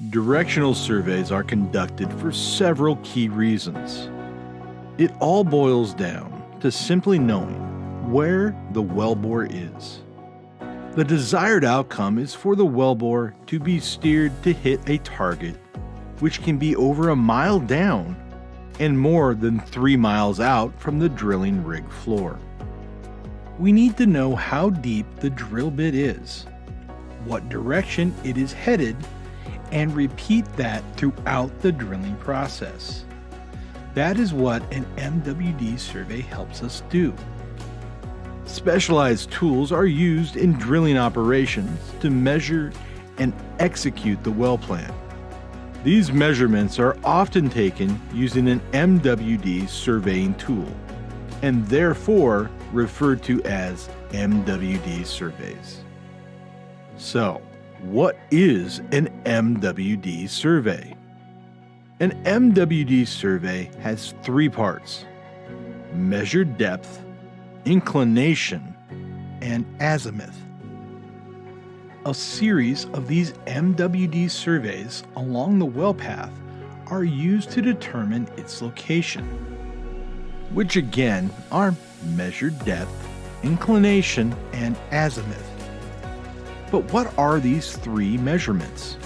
Directional surveys are conducted for several key reasons. It all boils down to simply knowing where the wellbore is. The desired outcome is for the wellbore to be steered to hit a target which can be over a mile down and more than 3 miles out from the drilling rig floor. We need to know how deep the drill bit is, what direction it is headed, and repeat that throughout the drilling process. That is what an MWD survey helps us do. Specialized tools are used in drilling operations to measure and execute the well plan. These measurements are often taken using an MWD surveying tool, and therefore referred to as MWD surveys. So, what is an MWD survey? An MWD survey has 3 parts: measured depth, inclination, and azimuth. A series of these MWD surveys along the well path are used to determine its location, which again are measured depth, inclination, and azimuth. But what are these 3 measurements?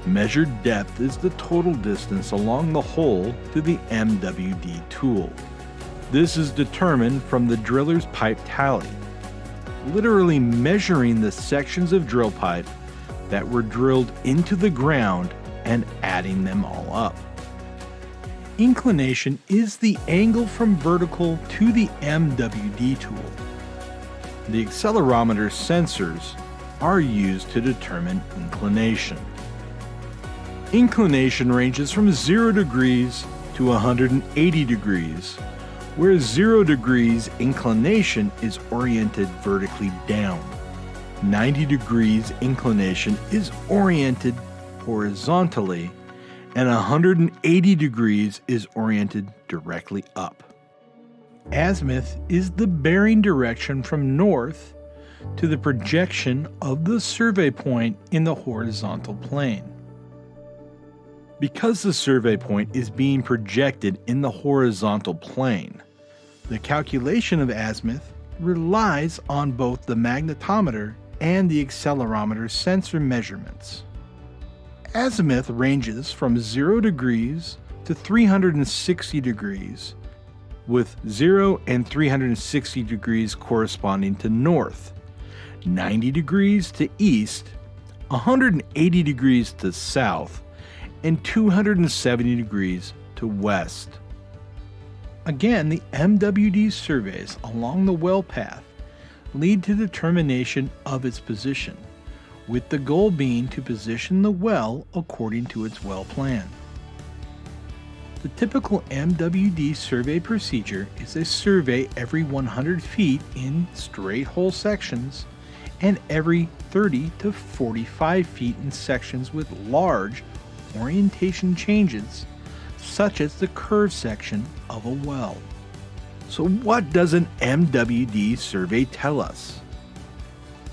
Measured depth is the total distance along the hole to the Lmwd tool. This is determined from the driller's pipe tally, literally measuring the sections of drill pipe that were drilled into the ground and adding them all up. Inclination is the angle from vertical to the Lmwd tool. The accelerometer sensors are used to determine inclination. Inclination ranges from 0 degrees to 180 degrees, where 0 degrees inclination is oriented vertically down. 90 degrees inclination is oriented horizontally, and 180 degrees is oriented directly up. Azimuth is the bearing direction from north to the projection of the survey point in the horizontal plane. Because the survey point is being projected in the horizontal plane, the calculation of azimuth relies on both the magnetometer and the accelerometer sensor measurements. Azimuth ranges from 0 degrees to 360 degrees, with 0 and 360 degrees corresponding to north, 90 degrees to east, 180 degrees to south, and 270 degrees to west. Again, the MWD surveys along the well path lead to determination of its position, with the goal being to position the well according to its well plan. The typical MWD survey procedure is a survey every 100 feet in straight hole sections and every 30 to 45 feet in sections with large orientation changes, such as the curve section of a well. So what does an MWD survey tell us?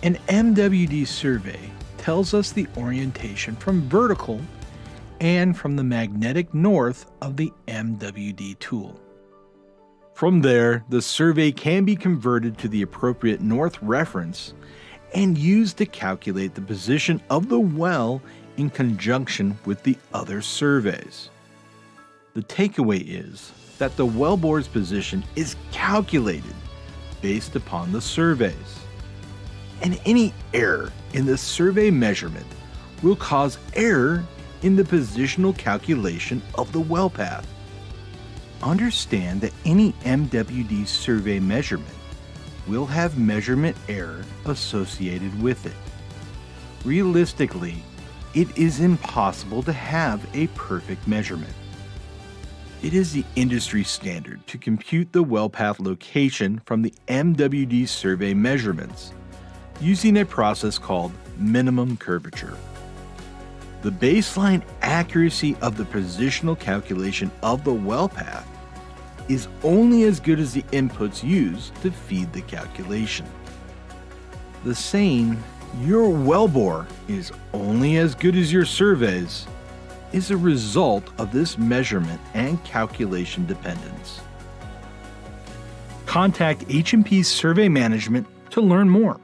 An MWD survey tells us the orientation from vertical and from the magnetic north of the Lmwd tool. From there, the survey can be converted to the appropriate north reference and used to calculate the position of the well in conjunction with the other surveys. The takeaway is that the wellbore's position is calculated based upon the surveys, and any error in the survey measurement will cause error in the positional calculation of the well path. Understand that any MWD survey measurement will have measurement error associated with it. Realistically, it is impossible to have a perfect measurement. It is the industry standard to compute the well path location from the MWD survey measurements using a process called minimum curvature. The baseline accuracy of the positional calculation of the well path is only as good as the inputs used to feed the calculation. The saying, Your wellbore is only as good as your surveys is a result of this measurement and calculation dependence. Contact H&P Survey Management to learn more.